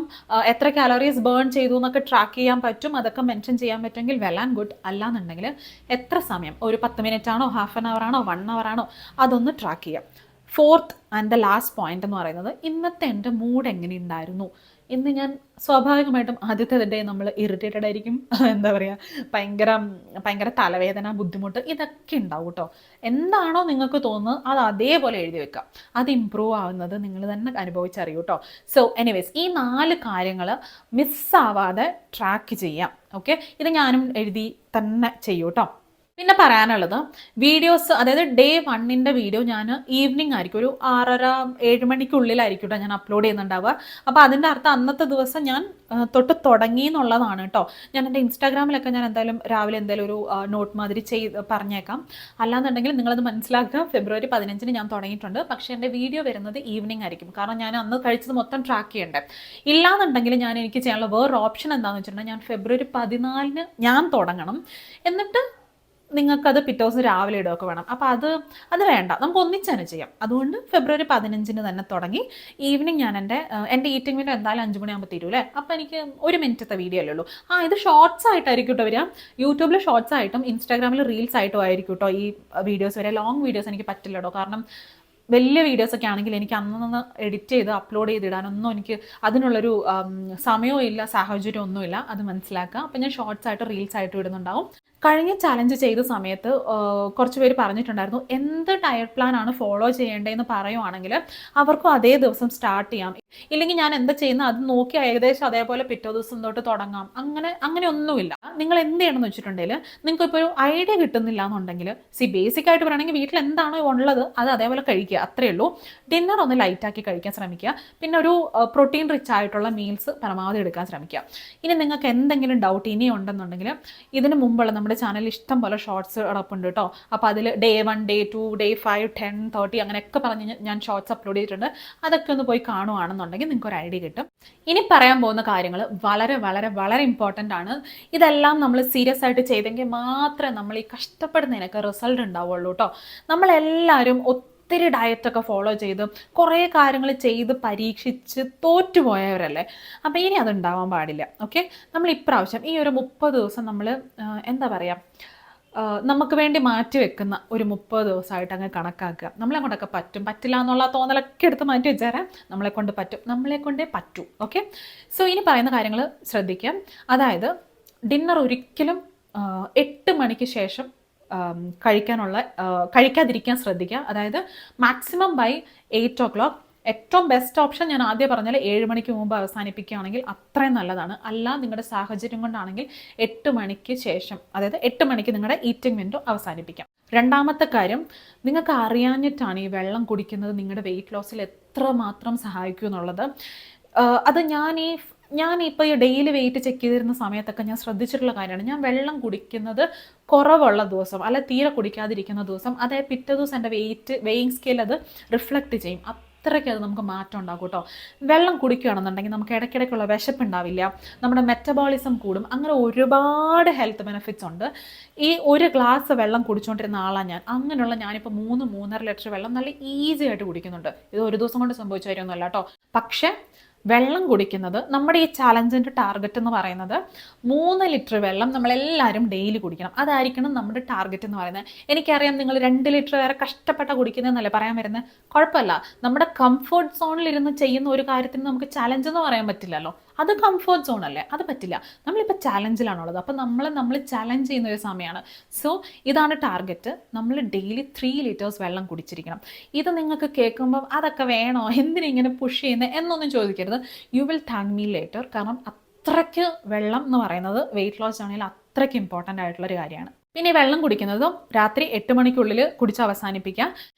എത്ര കാലറീസ് ബേൺ ചെയ്തു എന്നൊക്കെ ട്രാക്ക് ചെയ്യാൻ പറ്റും, അതൊക്കെ മെൻഷൻ ചെയ്യാൻ പറ്റുമെങ്കിൽ വെൽ ആൻഡ് ഗുഡ്. അല്ലാന്നുണ്ടെങ്കിൽ എത്ര സമയം, ഒരു 10 മിനിറ്റ് ആണോ, ഹാഫ് ആൻ അവർ ആണോ, 1 അവർ ആണോ, അതൊന്ന് ട്രാക്ക് ചെയ്യാം. 4th and the last point എന്ന് പറയുന്നത്, ഇന്നത്തെ എൻ്റെ മൂഡ് എങ്ങനെയുണ്ടായിരുന്നു. ഇന്ന് ഞാൻ സ്വാഭാവികമായിട്ടും ആദ്യത്തെ ഡേ നമ്മൾ ഇറിറ്റേറ്റഡ് ആയിരിക്കും, എന്താ പറയുക, ഭയങ്കര തലവേദന, ബുദ്ധിമുട്ട്, ഇതൊക്കെ ഉണ്ടാവും കേട്ടോ. എന്താണോ നിങ്ങൾക്ക് തോന്നുന്നത് അത് അതേപോലെ എഴുതി വെക്കാം. അത് ഇമ്പ്രൂവ് ആവുന്നത് നിങ്ങൾ തന്നെ അനുഭവിച്ചറിയൂ കേട്ടോ. സോ എനിവേസ്, ഈ 4 കാര്യങ്ങൾ മിസ്സാവാതെ ട്രാക്ക് ചെയ്യാം. ഓക്കെ, ഇത് ഞാനും എഴുതി തന്നെ ചെയ്യൂ കേട്ടോ. പിന്നെ പറയാനുള്ളത്, വീഡിയോസ്, അതായത് ഡേ 1ൻ്റെ വീഡിയോ ഞാൻ ഈവനിങ് ആയിരിക്കും, ഒരു 6:30-7 മണിക്കുള്ളിലായിരിക്കും കേട്ടോ ഞാൻ അപ്ലോഡ് ചെയ്യുന്നുണ്ടാവുക. അപ്പോൾ അതിൻ്റെ അർത്ഥം അന്നത്തെ ദിവസം ഞാൻ തുടങ്ങി എന്നുള്ളതാണ് കേട്ടോ. ഞാൻ എൻ്റെ ഇൻസ്റ്റാഗ്രാമിലൊക്കെ ഞാൻ എന്തായാലും രാവിലെ എന്തായാലും ഒരു നോട്ട് മാതിരി പറഞ്ഞേക്കാം. അല്ലാന്നുണ്ടെങ്കിൽ നിങ്ങളത് മനസ്സിലാക്കുക, ഫെബ്രുവരി 15-ന് ഞാൻ തുടങ്ങിയിട്ടുണ്ട്. പക്ഷേ എൻ്റെ വീഡിയോ വരുന്നത് ഈവനിങ് ആയിരിക്കും, കാരണം ഞാൻ അന്ന് കഴിച്ചത് മൊത്തം ട്രാക്ക് ചെയ്യണ്ടേ. ഇല്ലാന്നുണ്ടെങ്കിൽ എനിക്ക് ചെയ്യാനുള്ള വേറൊരു ഓപ്ഷൻ എന്താണെന്ന് വെച്ചിട്ടുണ്ടെങ്കിൽ, ഞാൻ ഫെബ്രുവരി 14-ന് ഞാൻ തുടങ്ങണം. എന്നിട്ട് നിങ്ങൾക്കത് പിറ്റേ ദിവസം രാവിലെ ഇടുകയൊക്കെ വേണം. അപ്പോൾ അത് വേണ്ട, നമുക്ക് ഒന്നിച്ച് തന്നെ ചെയ്യാം. അതുകൊണ്ട് ഫെബ്രുവരി 15 തന്നെ തുടങ്ങി ഈവനിങ് ഞാൻ എൻ്റെ ഈറ്റിംഗ് വീഡിയോ എന്തായാലും 5 മണിയാകുമ്പോൾ തീരൂല്ലേ. അപ്പോൾ എനിക്ക് 1 മിനിറ്റത്തെ വീഡിയോ അല്ലേ ഉള്ളൂ. ഇത് ഷോർട്സ് ആയിട്ടായിരിക്കും കേട്ടോ വരിക. യൂട്യൂബിൽ ഷോർട്സ് ആയിട്ടും ഇൻസ്റ്റാഗ്രാമിൽ റീൽസ് ആയിട്ടും ആയിരിക്കും കേട്ടോ ഈ വീഡിയോസ് വരെ. ലോങ് വീഡിയോസ് എനിക്ക് പറ്റില്ല കേട്ടോ. കാരണം വലിയ വീഡിയോസൊക്കെ ആണെങ്കിൽ എനിക്ക് അന്നൊന്ന് എഡിറ്റ് ചെയ്ത് അപ്ലോഡ് ചെയ്തിടാനൊന്നും എനിക്ക് അതിനുള്ളൊരു സമയവും ഇല്ല, സാഹചര്യം ഒന്നുമില്ല. അത് മനസ്സിലാക്കുക. അപ്പം ഞാൻ ഷോർട്സ് ആയിട്ട് റീൽസ് ആയിട്ട് ഇടുന്നുണ്ടാവും. കഴിഞ്ഞ ചാലഞ്ച് ചെയ്ത സമയത്ത് കുറച്ച് പേര് പറഞ്ഞിട്ടുണ്ടായിരുന്നു എന്ത് ഡയറ്റ് പ്ലാൻ ആണ് ഫോളോ ചെയ്യേണ്ടതെന്ന് പറയുവാണെങ്കിൽ അവർക്കും അതേ ദിവസം സ്റ്റാർട്ട് ചെയ്യാം, ഇല്ലെങ്കിൽ ഞാൻ എന്താ ചെയ്യുന്നത് അത് നോക്കി ഏകദേശം അതേപോലെ പിറ്റേ ദിവസം തൊട്ട് തുടങ്ങാം. അങ്ങനെ ഒന്നുമില്ല. നിങ്ങൾ എന്ത് ചെയ്യണമെന്ന് വെച്ചിട്ടുണ്ടെങ്കിൽ നിങ്ങൾക്ക് ഇപ്പോൾ ഒരു ഐഡിയ കിട്ടുന്നില്ല എന്നുണ്ടെങ്കിൽ ബേസിക് ആയിട്ട് പറയുകയാണെങ്കിൽ വീട്ടിൽ എന്താണോ ഉള്ളത് അത് അതേപോലെ കഴിക്കുക, അത്രയേ ഉള്ളൂ. ഡിന്നർ ഒന്ന് ലൈറ്റാക്കി കഴിക്കാൻ ശ്രമിക്കുക. പിന്നെ ഒരു പ്രോട്ടീൻ റിച്ച് ആയിട്ടുള്ള മീൽസ് പരമാവധി എടുക്കാൻ ശ്രമിക്കുക. ഇനി നിങ്ങൾക്ക് എന്തെങ്കിലും ഡൗട്ട് ഇനി ഉണ്ടെന്നുണ്ടെങ്കിൽ ഇതിന് മുമ്പുള്ള നമ്മുടെ ചാനലിൽ ഇഷ്ടം പോലെ ഷോർട്സ് കിടപ്പുണ്ട് കേട്ടോ. അപ്പോൾ അതിൽ Day 1, Day 2, Day 5, 10, 30 അങ്ങനെയൊക്കെ പറഞ്ഞ് ഞാൻ ഷോർട്സ് അപ്ലോഡ് ചെയ്തിട്ടുണ്ട്. അതൊക്കെ ഒന്ന് പോയി കാണുവാണെന്നുണ്ടെങ്കിൽ നിങ്ങൾക്ക് ഒരു ഐഡിയ കിട്ടും. ഇനി പറയാൻ പോകുന്ന കാര്യങ്ങൾ വളരെ വളരെ വളരെ ഇമ്പോർട്ടൻ്റ് ആണ്. ഇതെല്ലാം നമ്മൾ സീരിയസ് ആയിട്ട് ചെയ്തെങ്കിൽ മാത്രമേ നമ്മൾ ഈ കഷ്ടപ്പെടുന്നതിനൊക്കെ റിസൾട്ട് ഉണ്ടാവുള്ളൂ കേട്ടോ. നമ്മളെല്ലാവരും ഒത്തിരി ഡയറ്റൊക്കെ ഫോളോ ചെയ്ത് കുറേ കാര്യങ്ങൾ ചെയ്ത് പരീക്ഷിച്ച് തോറ്റുപോയവരല്ലേ. അപ്പോൾ ഇനി അതുണ്ടാവാൻ പാടില്ല. ഓക്കെ, നമ്മൾ ഇപ്രാവശ്യം ഈ ഒരു 30 ദിവസം നമ്മൾ എന്താ പറയുക, നമുക്ക് വേണ്ടി മാറ്റി വെക്കുന്ന ഒരു 30 ദിവസമായിട്ട് അങ്ങ് കണക്കാക്കുക. നമ്മളെ കൊണ്ടൊക്കെ പറ്റില്ല എന്നുള്ള തോന്നലൊക്കെ എടുത്ത് മാറ്റി വെച്ചേരാം. നമ്മളെ കൊണ്ട് പറ്റും, നമ്മളെ കൊണ്ടേ പറ്റൂ. ഓക്കെ, സോ ഇനി പറയുന്ന കാര്യങ്ങൾ ശ്രദ്ധിക്കാം. അതായത് ഡിന്നർ ഒരിക്കലും 8 മണിക്ക് ശേഷം കഴിക്കാതിരിക്കാൻ ശ്രദ്ധിക്കുക. അതായത് മാക്സിമം ബൈ 8 o'clock. ഏറ്റവും ബെസ്റ്റ് ഓപ്ഷൻ ഞാൻ ആദ്യം പറഞ്ഞാൽ 7 മണിക്ക് മുമ്പ് അവസാനിപ്പിക്കുകയാണെങ്കിൽ അത്രയും നല്ലതാണ്. അല്ല നിങ്ങളുടെ സാഹചര്യം കൊണ്ടാണെങ്കിൽ 8 മണിക്ക് ശേഷം, അതായത് 8 മണിക്ക് നിങ്ങളുടെ ഈറ്റിംഗ് വിൻഡോ അവസാനിപ്പിക്കാം. രണ്ടാമത്തെ കാര്യം, നിങ്ങൾക്ക് അറിയാഞ്ഞിട്ടാണ് ഈ വെള്ളം കുടിക്കുന്നത് നിങ്ങളുടെ വെയിറ്റ് ലോസിൽ എത്രമാത്രം സഹായിക്കും എന്നുള്ളത്. അത് ഞാനിപ്പോൾ ഈ ഡെയിലി വെയിറ്റ് ചെക്ക് ചെയ്തിരുന്ന സമയത്തൊക്കെ ഞാൻ ശ്രദ്ധിച്ചിട്ടുള്ള കാര്യമാണ്. ഞാൻ വെള്ളം കുടിക്കുന്നത് കുറവുള്ള ദിവസം അല്ല തീരെ കുടിക്കാതിരിക്കുന്ന ദിവസം, അതായത് പിറ്റേ ദിവസം എൻ്റെ വെയിങ് സ്കെയിൽ അത് റിഫ്ലക്റ്റ് ചെയ്യും. അത്രയ്ക്ക് അത് നമുക്ക് മാറ്റം ഉണ്ടാകും കേട്ടോ. വെള്ളം കുടിക്കുകയാണെന്നുണ്ടെങ്കിൽ നമുക്ക് ഇടയ്ക്കിടയ്ക്കുള്ള വിശപ്പുണ്ടാവില്ല, നമ്മുടെ മെറ്റബോളിസം കൂടും. അങ്ങനെ ഒരുപാട് ഹെൽത്ത് ബെനിഫിറ്റ്സ് ഉണ്ട്. ഈ ഒരു ഗ്ലാസ് വെള്ളം കുടിച്ചുകൊണ്ടിരുന്ന ആളാണ് ഞാൻ. അങ്ങനെയുള്ള ഞാനിപ്പോൾ 3-3.5 ലിറ്റർ വെള്ളം നല്ല ഈസി ആയിട്ട് കുടിക്കുന്നുണ്ട്. ഇത് ഒരു ദിവസം കൊണ്ട് സംഭവിച്ച കാര്യമൊന്നുമല്ല കേട്ടോ. പക്ഷേ വെള്ളം കുടിക്കുന്നത്, നമ്മുടെ ഈ ചാലഞ്ചിൻ്റെ ടാർഗറ്റ് എന്ന് പറയുന്നത് 3 ലിറ്റർ വെള്ളം നമ്മളെല്ലാവരും ഡെയിലി കുടിക്കണം. അതായിരിക്കണം നമ്മുടെ ടാർഗറ്റ് എന്ന് പറയുന്നത്. എനിക്കറിയാം നിങ്ങൾ 2 ലിറ്റർ വരെ കഷ്ടപ്പെട്ട കുടിക്കുന്നതെന്നല്ലേ പറയാൻ വരുന്നത്. കുഴപ്പമില്ല, നമ്മുടെ കംഫർട്ട് സോണിലിരുന്ന് ചെയ്യുന്ന ഒരു കാര്യത്തിന് നമുക്ക് ചാലഞ്ച് എന്ന് പറയാൻ പറ്റില്ലല്ലോ. അത് കംഫർട്ട് സോൺ അല്ലേ, അത് പറ്റില്ല. നമ്മളിപ്പോൾ ചാലഞ്ചിലാണുള്ളത്. അപ്പോൾ നമ്മൾ ചാലഞ്ച് ചെയ്യുന്ന ഒരു സമയമാണ്. സോ ഇതാണ് ടാർഗറ്റ്. നമ്മൾ ഡെയിലി 3 ലിറ്റേഴ്സ് വെള്ളം കുടിച്ചിരിക്കണം. ഇത് നിങ്ങൾക്ക് കേൾക്കുമ്പോൾ അതൊക്കെ വേണോ, എന്തിനിങ്ങനെ പുഷ് ചെയ്യുന്നത് എന്നൊന്നും ചോദിക്കരുത്. You will thank me later. കാരണം അത്രയ്ക്ക് വെള്ളം എന്ന് പറയുന്നത് വെയിറ്റ് ലോസ് ആണെങ്കിൽ അത്രയ്ക്ക് ഇമ്പോർട്ടൻ്റ് ആയിട്ടുള്ളൊരു കാര്യമാണ്. പിന്നെ വെള്ളം കുടിക്കുന്നതും രാത്രി 8 മണിക്കുള്ളിൽ കുടിച്ച് അവസാനിപ്പിക്കുക.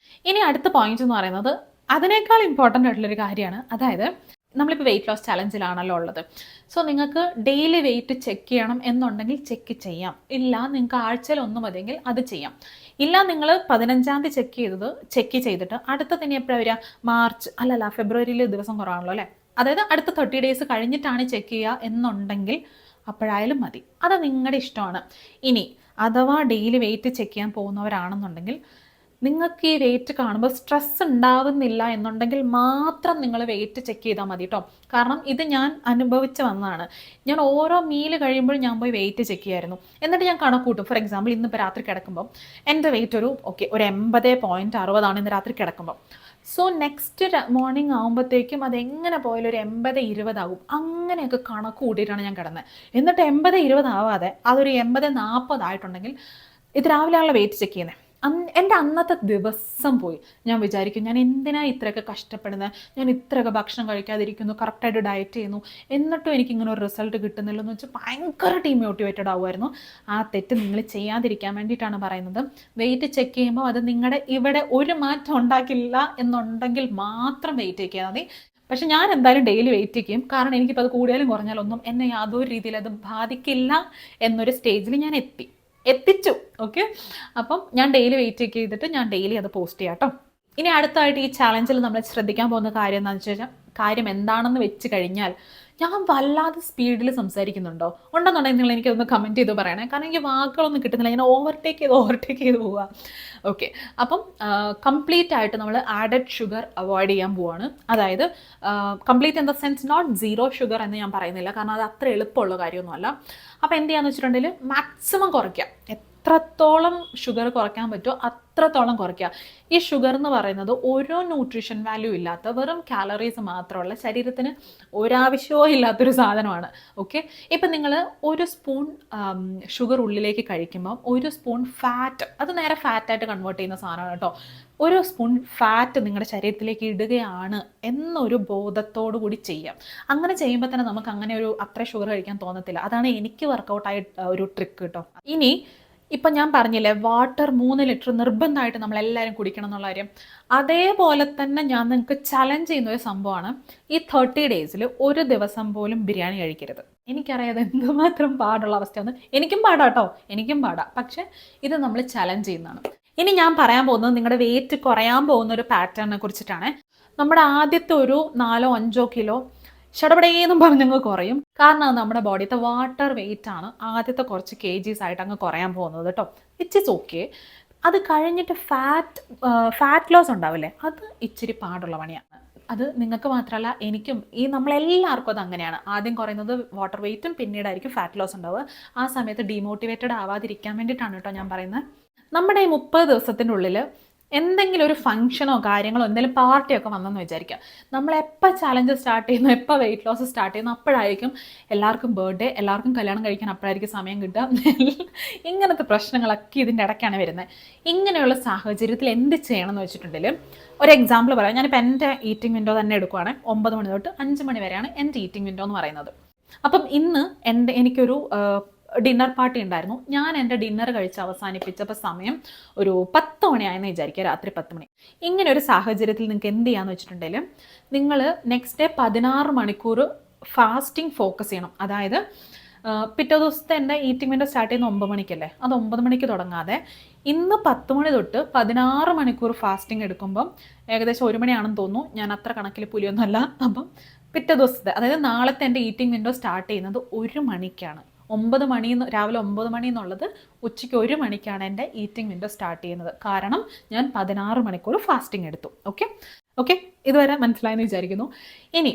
ഇനി അടുത്ത പോയിന്റ് എന്ന് പറയുന്നത് അതിനേക്കാൾ ഇമ്പോർട്ടൻ്റ് ആയിട്ടുള്ളൊരു കാര്യമാണ്. അതായത് നമ്മളിപ്പോൾ വെയിറ്റ് ലോസ് ചലഞ്ചിലാണല്ലോ ഉള്ളത്. സോ നിങ്ങൾക്ക് ഡെയിലി വെയിറ്റ് ചെക്ക് ചെയ്യണം എന്നുണ്ടെങ്കിൽ ചെക്ക് ചെയ്യാം. ഇല്ല നിങ്ങൾക്ക് ആഴ്ചയിൽ 1 മതിയെങ്കിൽ അത് ചെയ്യാം. ഇല്ല നിങ്ങൾ 15-ാം തീയതി ചെക്ക് ചെയ്തിട്ട് അടുത്ത തന്നെ എപ്പോഴാണ് വരിക, മാർച്ച് അല്ലല്ല ഫെബ്രുവരിയിൽ ദിവസം കുറവാണല്ലോ അല്ലേ. അതായത് അടുത്ത 30 ഡേയ്സ് കഴിഞ്ഞിട്ടാണ് ചെക്ക് ചെയ്യുക എന്നുണ്ടെങ്കിൽ അപ്പോഴായാലും മതി. അത് നിങ്ങളുടെ ഇഷ്ടമാണ്. ഇനി അഥവാ ഡെയിലി വെയിറ്റ് ചെക്ക് ചെയ്യാൻ പോകുന്നവരാണെന്നുണ്ടെങ്കിൽ നിങ്ങൾക്ക് ഈ വെയിറ്റ് കാണുമ്പോൾ സ്ട്രെസ് ഉണ്ടാവുന്നില്ല എന്നുണ്ടെങ്കിൽ മാത്രം നിങ്ങൾ വെയിറ്റ് ചെക്ക് ചെയ്താൽ മതി കേട്ടോ. കാരണം ഇത് ഞാൻ അനുഭവിച്ച് വന്നതാണ്. ഞാൻ ഓരോ മീൽ കഴിയുമ്പോഴും ഞാൻ പോയി വെയിറ്റ് ചെക്ക് ചെയ്യായിരുന്നു. എന്നിട്ട് ഞാൻ കണക്കൂട്ടും. ഫോർ എക്സാമ്പിൾ ഇന്നിപ്പോൾ രാത്രി കിടക്കുമ്പോൾ എൻ്റെ വെയിറ്റ് ഒരു 80.60 ഇന്ന് രാത്രി കിടക്കുമ്പോൾ. സോ നെക്സ്റ്റ് മോർണിംഗ് ആകുമ്പോഴത്തേക്കും അതെങ്ങനെ പോയാലും ഒരു 80-20 ആകും. അങ്ങനെയൊക്കെ കണക്ക് കൂട്ടിയിട്ടാണ് ഞാൻ കിടന്നത്. എന്നിട്ട് 80-20 ആവാതെ അതൊരു 80-40 ആയിട്ടുണ്ടെങ്കിൽ ഇത് രാവിലെയാണല്ലോ വെയിറ്റ് ചെക്ക് ചെയ്യുന്നത്. എൻ്റെ അന്നത്തെ ദിവസം പോയി. ഞാൻ വിചാരിക്കും ഞാൻ എന്തിനാ ഇത്രയൊക്കെ കഷ്ടപ്പെടുന്നത്, ഞാൻ ഇത്രയൊക്കെ ഭക്ഷണം കഴിക്കാതിരിക്കുന്നു, കറക്റ്റായിട്ട് ഡയറ്റ് ചെയ്യുന്നു, എന്നിട്ടും എനിക്കിങ്ങനെ ഒരു റിസൾട്ട് കിട്ടുന്നില്ലെന്ന് വെച്ചാൽ ഭയങ്കര ഡീമോട്ടിവേറ്റഡ് ആവുമായിരുന്നു. ആ തെറ്റ് നിങ്ങൾ ചെയ്യാതിരിക്കാൻ വേണ്ടിയിട്ടാണ് പറയുന്നത്. വെയിറ്റ് ചെക്ക് ചെയ്യുമ്പോൾ അത് നിങ്ങളുടെ ഇവിടെ ഒരു മാറ്റം ഉണ്ടാക്കില്ല എന്നുണ്ടെങ്കിൽ മാത്രം വെയിറ്റ് ചെക്ക് ചെയ്താൽ മതി. പക്ഷെ ഞാൻ എന്തായാലും ഡെയിലി വെയിറ്റ് ചെയ്യും. കാരണം എനിക്കിപ്പോൾ അത് കൂടിയാലും കുറഞ്ഞാലൊന്നും എന്നെ യാതൊരു രീതിയിൽ അത് ബാധിക്കില്ല എന്നൊരു സ്റ്റേജിൽ ഞാൻ എത്തിച്ചു. ഓക്കെ, അപ്പം ഞാൻ ഡെയിലി വെയിറ്റ് ചെക്ക് ചെയ്തിട്ട് ഞാൻ ഡെയിലി അത് പോസ്റ്റ് ചെയ്യാം കേട്ടോ. ഇനി അടുത്തായിട്ട് ഈ ചാലഞ്ചിൽ നമ്മൾ ശ്രദ്ധിക്കാൻ പോകുന്ന കാര്യം എന്താണെന്ന് വെച്ച് കഴിഞ്ഞാൽ ഞാൻ വല്ലാതെ സ്പീഡിൽ സംസാരിക്കുന്നുണ്ടോ? ഉണ്ടെന്നുണ്ടെങ്കിൽ നിങ്ങൾ എനിക്കൊന്ന് കമൻറ്റ് ചെയ്ത് പറയണേ. കാരണം എനിക്ക് വാക്കുകളൊന്നും കിട്ടുന്നില്ല. ഞാൻ ഓവർടേക്ക് ചെയ്ത് പോവുക. ഓക്കെ, അപ്പം കംപ്ലീറ്റ് ആയിട്ട് നമ്മൾ ആഡഡ് ഷുഗർ അവോയ്ഡ് ചെയ്യാൻ പോവാണ്. അതായത് complete in the sense not zero sugar എന്ന് ഞാൻ പറയുന്നില്ല, കാരണം അത് അത്ര എളുപ്പമുള്ള കാര്യമൊന്നുമല്ല. അപ്പോൾ എന്ത് ചെയ്യാന്ന് വെച്ചിട്ടുണ്ടെങ്കിൽ മാക്സിമം കുറയ്ക്കാം. എത്രത്തോളം ഷുഗർ കുറയ്ക്കാൻ പറ്റുമോ അത്രത്തോളം കുറയ്ക്കുക. ഈ ഷുഗർ എന്ന് പറയുന്നത് ഓരോ ന്യൂട്രീഷൻ വാല്യൂ ഇല്ലാത്ത വെറും കാലറീസ് മാത്രമുള്ള, ശരീരത്തിന് ഒരാവശ്യവും ഇല്ലാത്തൊരു സാധനമാണ്. ഓക്കെ, ഇപ്പം നിങ്ങൾ ഒരു സ്പൂൺ ഷുഗർ ഉള്ളിലേക്ക് കഴിക്കുമ്പം ഒരു സ്പൂൺ ഫാറ്റ്, അത് നേരെ ഫാറ്റായിട്ട് കൺവേർട്ട് ചെയ്യുന്ന സാധനമാണ് കേട്ടോ. ഒരു സ്പൂൺ ഫാറ്റ് നിങ്ങളുടെ ശരീരത്തിലേക്ക് ഇടുകയാണ് എന്നൊരു ബോധത്തോടു കൂടി ചെയ്യാം. അങ്ങനെ ചെയ്യുമ്പോൾ തന്നെ നമുക്ക് അങ്ങനെ ഒരു അത്ര ഷുഗർ കഴിക്കാൻ തോന്നത്തില്ല. അതാണ് എനിക്ക് വർക്കൗട്ടായ ഒരു ട്രിക്ക് കേട്ടോ. ഇനി ഇപ്പം ഞാൻ പറഞ്ഞില്ലേ, വാട്ടർ 3 ലിറ്റർ നിർബന്ധമായിട്ട് നമ്മളെല്ലാവരും കുടിക്കണം എന്നുള്ള കാര്യം, അതേപോലെ തന്നെ ഞാൻ നിങ്ങൾക്ക് ചലഞ്ച് ചെയ്യുന്ന ഒരു സംഭവമാണ്. ഈ 30 ഡേയ്സിൽ ഒരു ദിവസം പോലും ബിരിയാണി കഴിക്കരുത്. എനിക്കറിയാതെ എന്തുമാത്രം പാടുള്ള അവസ്ഥയാണ്. എനിക്കും പാടാട്ടോ, എനിക്കും പാടാം. പക്ഷേ ഇത് നമ്മൾ ചലഞ്ച് ചെയ്യുന്നതാണ്. ഇനി ഞാൻ പറയാൻ പോകുന്നത് നിങ്ങളുടെ വെയിറ്റ് കുറയാൻ പോകുന്ന ഒരു പാറ്റേണിനെ കുറിച്ചിട്ടാണ്. നമ്മുടെ ആദ്യത്തെ ഒരു 4-5 കിലോ ഷടപടേന്നും പറഞ്ഞങ്ങ് കുറയും. കാരണം അത് നമ്മുടെ ബോഡിയത്തെ വാട്ടർ വെയിറ്റ് ആണ് ആദ്യത്തെ കുറച്ച് kgs ആയിട്ട് അങ്ങ് കുറയാൻ പോകുന്നത് കേട്ടോ. It is okay. അത് കഴിഞ്ഞിട്ട് ഫാറ്റ് ലോസ് ഉണ്ടാവില്ലേ, അത് ഇച്ചിരി പാടുള്ള പണിയാണ്. അത് നിങ്ങൾക്ക് മാത്രമല്ല എനിക്കും, നമ്മളെല്ലാവർക്കും അത് അങ്ങനെയാണ്. ആദ്യം കുറയുന്നത് വാട്ടർ വെയിറ്റും പിന്നീടായിരിക്കും ഫാറ്റ് ലോസ് ഉണ്ടാവുക. ആ സമയത്ത് ഡീമോട്ടിവേറ്റഡ് ആവാതിരിക്കാൻ വേണ്ടിയിട്ടാണ് കേട്ടോ ഞാൻ പറയുന്നത്. നമ്മുടെ ഈ 30 ദിവസത്തിൻ്റെ ഉള്ളിൽ എന്തെങ്കിലും ഒരു ഫംഗ്ഷനോ കാര്യങ്ങളോ എന്തെങ്കിലും പാർട്ടിയൊക്കെ വന്നെന്ന് വിചാരിക്കുക. നമ്മളെപ്പോൾ ചാലഞ്ച് സ്റ്റാർട്ട് ചെയ്യുന്നു, എപ്പോൾ വെയിറ്റ് ലോസ് സ്റ്റാർട്ട് ചെയ്യുന്നു, അപ്പോഴായിരിക്കും എല്ലാവർക്കും ബർത്ത്ഡേ, എല്ലാവർക്കും കല്യാണം കഴിക്കാൻ അപ്പോഴായിരിക്കും സമയം കിട്ടുക. ഇങ്ങനത്തെ പ്രശ്നങ്ങളൊക്കെ ഇതിൻ്റെ ഇടയ്ക്കാണ് വരുന്നത്. ഇങ്ങനെയുള്ള സാഹചര്യത്തിൽ എന്ത് ചെയ്യണം എന്ന് വെച്ചിട്ടുണ്ടെങ്കിൽ ഒരു എക്സാമ്പിൾ പറയാം. ഞാനിപ്പോൾ എൻ്റെ ഈറ്റിംഗ് വിൻഡോ തന്നെ എടുക്കുവാണ്. 9 മണി തൊട്ട് 5 മണി വരെയാണ് എൻ്റെ ഈറ്റിംഗ് വിൻഡോ എന്ന് പറയുന്നത്. അപ്പം ഇന്ന് എനിക്കൊരു ഡിന്നർ പാർട്ടി ഉണ്ടായിരുന്നു. ഞാൻ എൻ്റെ ഡിന്നർ കഴിച്ച് അവസാനിപ്പിച്ചപ്പോൾ സമയം ഒരു 10 മണിയായെന്ന് വിചാരിക്കുക, രാത്രി 10 മണി. ഇങ്ങനെ ഒരു സാഹചര്യത്തിൽ നിങ്ങൾക്ക് എന്ത് ചെയ്യാന്ന് വെച്ചിട്ടുണ്ടെങ്കിൽ നിങ്ങൾ നെക്സ്റ്റ് ഡേ 16 മണിക്കൂർ ഫാസ്റ്റിംഗ് ഫോക്കസ് ചെയ്യണം. അതായത് പിറ്റേ ദിവസത്തെ എൻ്റെ ഈറ്റിംഗ് വിൻഡോ സ്റ്റാർട്ട് ചെയ്യുന്ന 9 മണിക്കല്ലേ, അത് 9 മണിക്ക് തുടങ്ങാതെ ഇന്ന് 10 മണി തൊട്ട് 16 മണിക്കൂർ ഫാസ്റ്റിംഗ് എടുക്കുമ്പം ഏകദേശം 1 മണിയാണെന്ന് തോന്നുന്നു. ഞാൻ അത്ര കണക്കിൽ പുലിയൊന്നുമല്ല. അപ്പം പിറ്റേ ദിവസത്തെ, അതായത് നാളത്തെ എൻ്റെ ഈറ്റിംഗ് വിൻഡോ സ്റ്റാർട്ട് ചെയ്യുന്നത് 1 മണിക്കാണ്. 9 മണി, രാവിലെ 9 മണി എന്നുള്ളത് ഉച്ചയ്ക്ക് 1 മണിക്കാണ് എൻ്റെ ഈറ്റിംഗ് വിൻഡോ സ്റ്റാർട്ട് ചെയ്യുന്നത്. കാരണം ഞാൻ 16 മണിക്കൂർ ഫാസ്റ്റിംഗ് എടുത്തു. ഓക്കെ, ഇതുവരെ മനസ്സിലായെന്ന് വിചാരിക്കുന്നു. ഇനി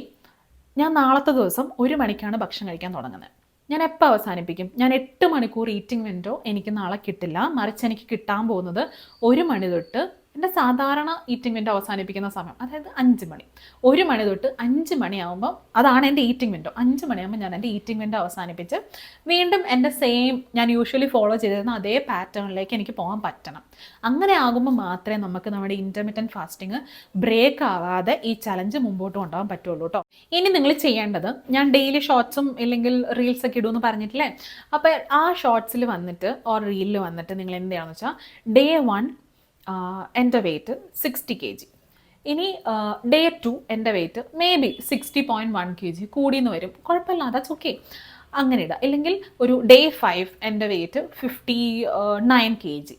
ഞാൻ നാളത്തെ ദിവസം 1 മണിക്കാണ് ഭക്ഷണം കഴിക്കാൻ തുടങ്ങുന്നത്. ഞാൻ എപ്പോൾ അവസാനിപ്പിക്കും? ഞാൻ 8 മണിക്കൂർ ഈറ്റിംഗ് വിൻഡോ എനിക്ക് നാളെ കിട്ടില്ല. മറിച്ച് എനിക്ക് കിട്ടാൻ പോകുന്നത് 1 മണി തൊട്ട് എൻ്റെ സാധാരണ ഈറ്റിംഗ് വിൻഡോ അവസാനിപ്പിക്കുന്ന സമയം, അതായത് 5 മണി. 1 മണി തൊട്ട് 5 മണിയാകുമ്പോൾ അതാണ് എൻ്റെ ഈറ്റിംഗ് വിൻഡോ. 5 മണിയാകുമ്പോൾ ഞാൻ എൻ്റെ ഈറ്റിംഗ് വിൻഡോ അവസാനിപ്പിച്ച് വീണ്ടും എൻ്റെ ഞാൻ യൂഷ്വലി ഫോളോ ചെയ്തിരുന്ന അതേ പാറ്റേണിലേക്ക് എനിക്ക് പോകാൻ പറ്റണം. അങ്ങനെ ആകുമ്പോൾ മാത്രമേ നമുക്ക് നമ്മുടെ ഇൻ്റർമിറ്റൻറ്റ് ഫാസ്റ്റിംഗ് ബ്രേക്ക് ആവാതെ ഈ ചലഞ്ച് മുമ്പോട്ട് കൊണ്ടുപോകാൻ പറ്റുള്ളൂ കേട്ടോ. ഇനി നിങ്ങൾ ചെയ്യേണ്ടത്, ഞാൻ ഡെയിലി ഷോർട്സും ഇല്ലെങ്കിൽ റീൽസൊക്കെ ഇടുമെന്ന് പറഞ്ഞിട്ടില്ലേ, അപ്പോൾ ആ ഷോർട്സിൽ വന്നിട്ട് റീലിൽ വന്നിട്ട് നിങ്ങൾ എന്ത് ചെയ്യാന്ന് വെച്ചാൽ ഡേ 1 എൻ്റെ വെയിറ്റ് 60 kg. ഇനി ഡേ 2 എൻ്റെ വെയിറ്റ് മേ ബി 60.1 kg കൂടിയെന്ന് വരും, കുഴപ്പമില്ല, ദാറ്റ്സ് ഓക്കെ, അങ്ങനെ ഇടുക. ഇല്ലെങ്കിൽ ഒരു ഡേ 5 എൻ്റെ വെയിറ്റ് 59 kg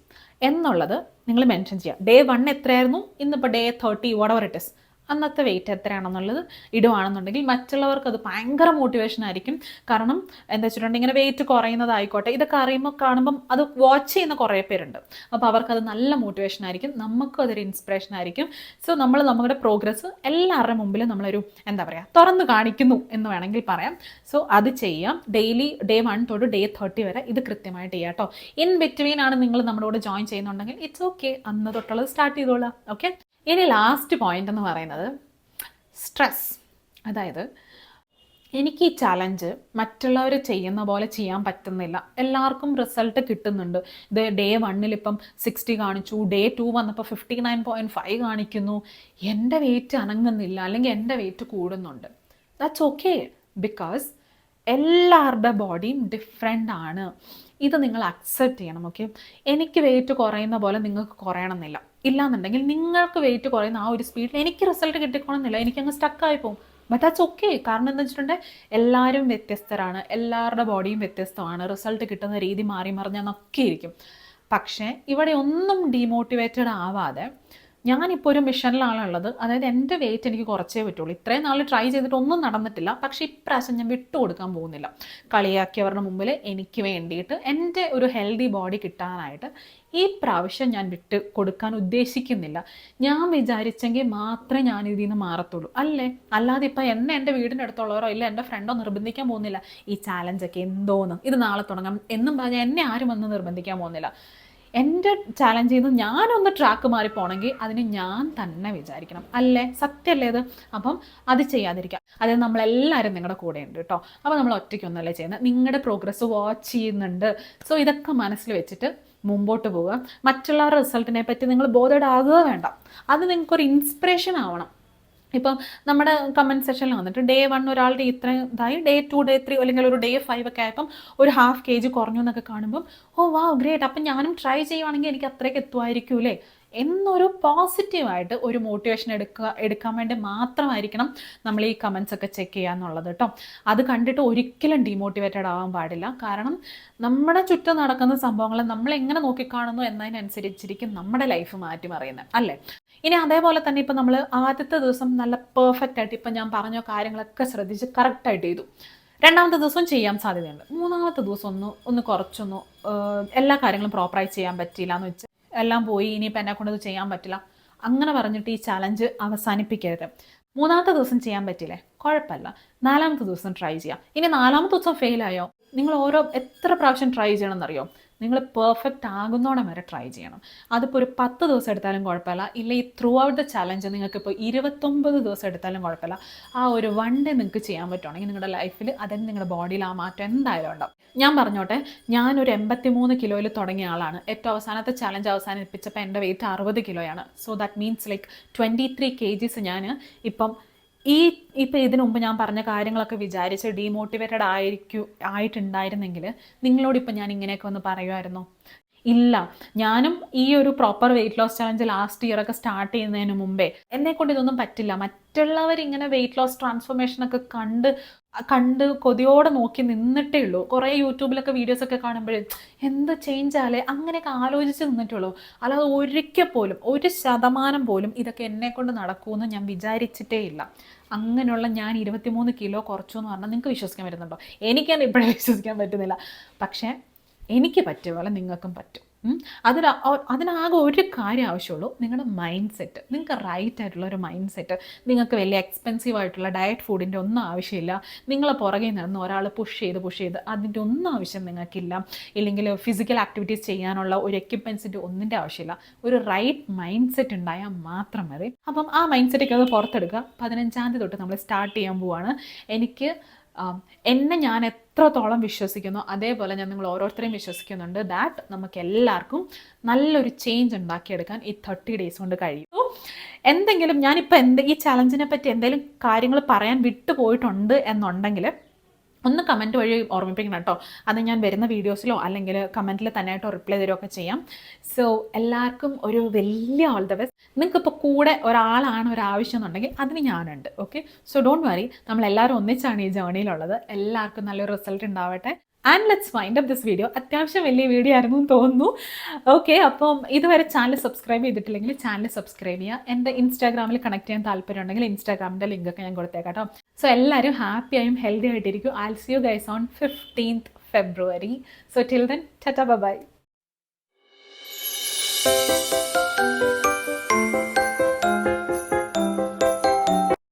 എന്നുള്ളത് നിങ്ങൾ മെൻഷൻ ചെയ്യുക. ഡേ 1 എത്രയായിരുന്നു, ഇന്നിപ്പോൾ ഡേ 30 whatever it is, അന്നത്തെ വെയിറ്റ് എത്രയാണെന്നുള്ളത് ഇടുവാണെന്നുണ്ടെങ്കിൽ മറ്റുള്ളവർക്ക് അത് ഭയങ്കര മോട്ടിവേഷൻ ആയിരിക്കും. കാരണം എന്താ വെച്ചിട്ടുണ്ടെങ്കിൽ ഇങ്ങനെ വെയിറ്റ് കുറയുന്നതായിക്കോട്ടെ, ഇതൊക്കെ കാണുമ്പം അത് വാച്ച് ചെയ്യുന്ന കുറേ പേരുണ്ട്. അപ്പോൾ അവർക്കത് നല്ല മോട്ടിവേഷൻ ആയിരിക്കും, നമുക്കും അതൊരു ഇൻസ്പിറേഷൻ ആയിരിക്കും. സോ നമ്മുടെ പ്രോഗ്രസ് എല്ലാവരുടെ മുമ്പിൽ നമ്മളൊരു തുറന്ന് കാണിക്കുന്നു എന്ന് വേണമെങ്കിൽ പറയാം. സോ അത് ചെയ്യാം. ഡെയിലി ഡേ 1 തൊട്ട് ഡേ 30 വരെ ഇത് കൃത്യമായിട്ട് ചെയ്യാം കേട്ടോ. ഇൻ ബിറ്റ്വീൻ ആണ് നിങ്ങൾ നമ്മുടെ കൂടെ ജോയിൻ ചെയ്യുന്നുണ്ടെങ്കിൽ ഇറ്റ്സ് ഓക്കെ, അന്ന് തൊട്ടുള്ളത് സ്റ്റാർട്ട് ചെയ്തോളാം. ഓക്കെ, ഇനി ലാസ്റ്റ് പോയിന്റ് എന്ന് പറയുന്നത് സ്ട്രെസ്. അതായത് എനിക്ക് ഈ ചലഞ്ച് മറ്റുള്ളവർ ചെയ്യുന്ന പോലെ ചെയ്യാൻ പറ്റുന്നില്ല. എല്ലാവർക്കും റിസൾട്ട് കിട്ടുന്നുണ്ട്. ഇത് ഡേ 1 ഇപ്പം 60 കാണിച്ചു, ഡേ 2 വന്നപ്പോൾ 59.5 കാണിക്കുന്നു, എൻ്റെ വെയിറ്റ് അനങ്ങുന്നില്ല അല്ലെങ്കിൽ എൻ്റെ വെയിറ്റ് കൂടുന്നുണ്ട്. ദാറ്റ്സ് ഓക്കെ, ബിക്കോസ് എല്ലാവരുടെ ബോഡിയും ഡിഫറെൻ്റ് ആണ്. ഇത് നിങ്ങൾ അക്സെപ്റ്റ് ചെയ്യണം. ഓക്കെ, എനിക്ക് വെയിറ്റ് കുറയുന്ന പോലെ നിങ്ങൾക്ക് കുറയണമെന്നില്ല. ഇല്ലാന്നുണ്ടെങ്കിൽ നിങ്ങൾക്ക് വെയിറ്റ് കുറയുന്ന ആ ഒരു സ്പീഡിൽ എനിക്ക് റിസൾട്ട് കിട്ടിക്കോണമെന്നില്ല, എനിക്കങ്ങ് സ്റ്റക്കായി പോകും. But that's okay. കാരണം എന്താ വെച്ചിട്ടുണ്ടെങ്കിൽ എല്ലാവരും വ്യത്യസ്തരാണ്, എല്ലാവരുടെ ബോഡിയും വ്യത്യസ്തമാണ്, റിസൾട്ട് കിട്ടുന്ന രീതി മാറി മറിഞ്ഞാൽ ഇരിക്കും. പക്ഷേ ഇവിടെ ഒന്നും ഡീമോട്ടിവേറ്റഡ് ആവാതെ ഞാനിപ്പോൾ ഒരു മിഷനിലാണുള്ളത്. അതായത് എൻ്റെ വെയിറ്റ് എനിക്ക് കുറച്ചേ പറ്റുള്ളൂ. ഇത്രയും നാൾ ട്രൈ ചെയ്തിട്ട് ഒന്നും നടന്നിട്ടില്ല. പക്ഷേ ഇപ്രാവശ്യം ഞാൻ വിട്ടു കൊടുക്കാൻ പോകുന്നില്ല. കളിയാക്കിയവരുടെ മുമ്പിൽ എനിക്ക് വേണ്ടിയിട്ട് എൻ്റെ ഒരു ഹെൽത്തി ബോഡി കിട്ടാനായിട്ട് ഈ പ്രാവശ്യം ഞാൻ വിട്ട് കൊടുക്കാൻ ഉദ്ദേശിക്കുന്നില്ല. ഞാൻ വിചാരിച്ചെങ്കിൽ മാത്രമേ ഞാൻ ഇതിൽ നിന്ന് മാറത്തുള്ളൂ, അല്ലേ? അല്ലാതെ ഇപ്പം എന്നെ എൻ്റെ വീടിൻ്റെ അടുത്തുള്ളവരോ ഇല്ല എൻ്റെ ഫ്രണ്ടോ നിർബന്ധിക്കാൻ പോകുന്നില്ല. ഈ ചാലഞ്ചൊക്കെ എന്തോന്ന്, ഇത് നാളെ തുടങ്ങാം എന്നും പറഞ്ഞാൽ എന്നെ ആരും വന്ന് നിർബന്ധിക്കാൻ പോകുന്നില്ല. എൻ്റെ ചാലഞ്ചിൽ നിന്ന് ഞാനൊന്ന് ട്രാക്ക് മാറിപ്പോണെങ്കിൽ അതിന് ഞാൻ തന്നെ വിചാരിക്കണം, അല്ലേ? സത്യമല്ലേ ഇത്? അപ്പം അത് ചെയ്യാതിരിക്കാം. അതായത് നമ്മളെല്ലാവരും നിങ്ങളുടെ കൂടെ ഉണ്ട് കേട്ടോ. അപ്പോൾ നമ്മൾ ഒറ്റയ്ക്കൊന്നല്ലേ ചെയ്യുന്നത്, നിങ്ങളുടെ പ്രോഗ്രസ് വാച്ച് ചെയ്യുന്നുണ്ട്. സോ ഇതൊക്കെ മനസ്സിൽ വെച്ചിട്ട് മുമ്പോട്ട് പോവുക. മറ്റുള്ളവരുടെ റിസൾട്ടിനെ പറ്റി നിങ്ങൾ ബോധേഡാകുക വേണ്ട. അത് നിങ്ങൾക്കൊരു ഇൻസ്പിറേഷൻ ആവണം. ഇപ്പം നമ്മുടെ കമൻറ്റ് സെക്ഷനിൽ വന്നിട്ട് ഡേ 1 ഒരാളുടെ ഇത്രയും ഇതായി, ഡേ 2 ഡേ 3 അല്ലെങ്കിൽ ഒരു ഡേ 5 ഒക്കെ ആയപ്പം ഒരു ½ kg കുറഞ്ഞു എന്നൊക്കെ കാണുമ്പം ഓ വാ ഗ്രേറ്റ്, അപ്പം ഞാനും ട്രൈ ചെയ്യുവാണെങ്കിൽ എനിക്ക് അത്രയ്ക്ക് എത്തുമായിരിക്കൂലേ എന്നൊരു പോസിറ്റീവായിട്ട് ഒരു മോട്ടിവേഷൻ എടുക്കാൻ വേണ്ടി മാത്രമായിരിക്കണം നമ്മൾ ഈ കമൻസ് ഒക്കെ ചെക്ക് ചെയ്യുക എന്നുള്ളത് കേട്ടോ. അത് കണ്ടിട്ട് ഒരിക്കലും ഡീമോട്ടിവേറ്റഡ് ആവാൻ പാടില്ല. കാരണം നമ്മുടെ ചുറ്റും നടക്കുന്ന സംഭവങ്ങൾ നമ്മൾ എങ്ങനെ നോക്കിക്കാണുന്നു എന്നതിനനുസരിച്ചിരിക്കും നമ്മുടെ ലൈഫ് മാറ്റി മറിയുന്നത്, അല്ലേ? ഇനി അതേപോലെ തന്നെ ഇപ്പം നമ്മൾ ആദ്യത്തെ ദിവസം നല്ല പെർഫെക്റ്റ് ആയിട്ട് ഇപ്പം ഞാൻ പറഞ്ഞ കാര്യങ്ങളൊക്കെ ശ്രദ്ധിച്ച് കറക്റ്റായിട്ട് ചെയ്തു. രണ്ടാമത്തെ ദിവസം ചെയ്യാൻ സാധ്യതയുണ്ട്. മൂന്നാമത്തെ ദിവസം ഒന്ന് കുറച്ചൊന്ന് എല്ലാ കാര്യങ്ങളും പ്രോപ്പറായി ചെയ്യാൻ പറ്റിയില്ല എന്ന് വെച്ചാൽ എല്ലാം പോയി, ഇനിയിപ്പോൾ എന്നെ കൊണ്ടത് ചെയ്യാൻ പറ്റില്ല അങ്ങനെ പറഞ്ഞിട്ട് ഈ ചലഞ്ച് അവസാനിപ്പിക്കരുത്. മൂന്നാമത്തെ ദിവസം ചെയ്യാൻ പറ്റില്ലേ, കുഴപ്പമില്ല, നാലാമത്തെ ദിവസം ട്രൈ ചെയ്യാം. ഇനി നാലാമത്തെ ദിവസം ഫെയിലായോ, നിങ്ങൾ എത്ര പ്രാവശ്യം ട്രൈ ചെയ്യണം എന്നറിയോ? നിങ്ങൾ പെർഫെക്റ്റ് ആകുന്നോടെ വരെ ട്രൈ ചെയ്യണം. അതിപ്പോൾ ഒരു 10 ദിവസം എടുത്താലും കുഴപ്പമില്ല, ഇല്ല ഈ ത്രൂ ഔട്ട് ദ ചലഞ്ച് നിങ്ങൾക്കിപ്പോൾ 29 ദിവസം എടുത്താലും കുഴപ്പമില്ല. ആ ഒരു 1 ഡേ നിങ്ങൾക്ക് ചെയ്യാൻ പറ്റുവാണെങ്കിൽ നിങ്ങളുടെ ലൈഫിൽ അതിന് നിങ്ങളുടെ ബോഡിയിൽ ആ മാറ്റം എന്തായാലും ഉണ്ടാവും. ഞാൻ പറഞ്ഞോട്ടെ, ഞാനൊരു 83 കിലോയിൽ തുടങ്ങിയ ആളാണ്. ഏറ്റവും അവസാനത്തെ ചലഞ്ച് അവസാനിപ്പിച്ചപ്പോൾ എൻ്റെ വെയിറ്റ് 60 കിലോയാണ്. So that means like 23 kgs ഞാൻ ഇപ്പം ഇതിനു മുമ്പ് ഞാൻ പറഞ്ഞ കാര്യങ്ങളൊക്കെ വിചാരിച്ച് ഡീമോട്ടിവേറ്റഡ് ആയിട്ടുണ്ടായിരുന്നെങ്കിൽ നിങ്ങളോടിപ്പോൾ ഞാൻ ഇങ്ങനെയൊക്കെ ഒന്ന് പറയുമായിരുന്നോ? ഇല്ല. ഞാനും ഈ ഒരു proper weight loss challenge last year ഒക്കെ സ്റ്റാർട്ട് ചെയ്യുന്നതിന് മുമ്പേ എന്നെക്കൊണ്ട് ഇതൊന്നും പറ്റില്ല. മറ്റുള്ളവർ ഇങ്ങനെ വെയിറ്റ് ലോസ് ട്രാൻസ്ഫോർമേഷനൊക്കെ കണ്ട് കൊതിയോടെ നോക്കി നിന്നിട്ടേ ഉള്ളൂ. കുറേ യൂട്യൂബിലൊക്കെ വീഡിയോസൊക്കെ കാണുമ്പോഴേ എന്ത് ചേഞ്ച് ആലേ അങ്ങനെയൊക്കെ ആലോചിച്ച് നിന്നിട്ടുള്ളൂ. അല്ലാതെ ഒരിക്കൽ പോലും 1% പോലും ഇതൊക്കെ എന്നെക്കൊണ്ട് നടക്കുമെന്ന് ഞാൻ വിചാരിച്ചിട്ടേ ഇല്ല. അങ്ങനെയുള്ള ഞാൻ 23 കിലോ കുറച്ചു എന്ന് പറഞ്ഞാൽ നിങ്ങൾക്ക് വിശ്വസിക്കാൻ പറ്റുന്നുണ്ടോ? എനിക്കത് ഇപ്പോഴും വിശ്വസിക്കാൻ പറ്റുന്നില്ല. പക്ഷേ എനിക്ക് പറ്റിയ പോലെ നിങ്ങൾക്കും പറ്റും. അതിനാകെ ഒരു കാര്യം ആവശ്യമുള്ളൂ, നിങ്ങളുടെ മൈൻഡ് സെറ്റ്. നിങ്ങൾക്ക് റൈറ്റ് ആയിട്ടുള്ള ഒരു മൈൻഡ് സെറ്റ്. നിങ്ങൾക്ക് വലിയ എക്സ്പെൻസീവ് ആയിട്ടുള്ള ഡയറ്റ് ഫുഡിൻ്റെ ഒന്നും ആവശ്യമില്ല. നിങ്ങളെ പുറകെ നിന്ന് ഒരാൾ പുഷ് ചെയ്ത് അതിൻ്റെ ഒന്നും ആവശ്യം നിങ്ങൾക്കില്ല. ഇല്ലെങ്കിൽ ഫിസിക്കൽ ആക്ടിവിറ്റീസ് ചെയ്യാനുള്ള ഒരു എക്യുപ്മെൻസിൻ്റെ ഒന്നിൻ്റെ ആവശ്യമില്ല. ഒരു റൈറ്റ് മൈൻഡ് സെറ്റ് ഉണ്ടായാൽ മാത്രം മതി. അപ്പം ആ മൈൻഡ് സെറ്റൊക്കെ അത് പുറത്തെടുക്കുക. 15-ാം തീയതി തൊട്ട് നമ്മൾ സ്റ്റാർട്ട് ചെയ്യാൻ പോവുകയാണ്. എന്നെ ഞാൻ എത്രത്തോളം വിശ്വസിക്കുന്നു അതേപോലെ ഞാൻ നിങ്ങൾ ഓരോരുത്തരെയും വിശ്വസിക്കുന്നുണ്ട് ദാറ്റ് നമുക്ക് എല്ലാവർക്കും നല്ലൊരു ചേഞ്ച് ഉണ്ടാക്കിയെടുക്കാൻ ഈ 30 ഡേയ്സ് കൊണ്ട് കഴിയും. എന്തെങ്കിലും ഞാനിപ്പോൾ ഈ ചലഞ്ചിനെ പറ്റി എന്തെങ്കിലും കാര്യങ്ങൾ പറയാൻ വിട്ടുപോയിട്ടുണ്ട് എന്നുണ്ടെങ്കിൽ ഒന്ന് കമൻറ്റ് വഴി ഓർമ്മിപ്പിക്കണം കേട്ടോ. അത് ഞാൻ വരുന്ന വീഡിയോസിലോ അല്ലെങ്കിൽ കമൻറ്റിൽ തന്നെയായിട്ടോ റിപ്ലൈ തരുമൊക്കെ ചെയ്യാം. സോ എല്ലാവർക്കും ഒരു വലിയ ഓൾ ദ ബെസ്റ്റ്. നിങ്ങൾക്കിപ്പോൾ കൂടെ ഒരാളാണ് ഒരാവശ്യം എന്നുണ്ടെങ്കിൽ അതിന് ഞാനുണ്ട്. Okay, so don't worry. നമ്മളെല്ലാവരും ഒന്നിച്ചാണ് ഈ ജേർണിയിലുള്ളത്. എല്ലാവർക്കും നല്ലൊരു റിസൾട്ട് ഉണ്ടാവട്ടെ. And let's wind up this video. അത്യാവശ്യം വലിയ വീഡിയോ ആയിരുന്നു എന്ന് തോന്നുന്നു. ഓക്കെ, അപ്പം ഇതുവരെ ചാനൽ സബ്സ്ക്രൈബ് ചെയ്തിട്ടില്ലെങ്കിൽ ചാനൽ സബ്സ്ക്രൈബ് ചെയ്യുക. എൻ്റെ ഇൻസ്റ്റാഗ്രാമിൽ കണക്ട് ചെയ്യാൻ താല്പര്യം ഉണ്ടെങ്കിൽ ഇൻസ്റ്റാഗ്രാമിൻ്റെ ലിങ്കൊക്കെ ഞാൻ കൊടുത്തേക്കാം കേട്ടോ. സോ എല്ലാവരും ഹാപ്പിയായും ഹെൽത്തി ആയിട്ടിരിക്കും. I'll see you guys on 15th February. So till then, tata bye bye.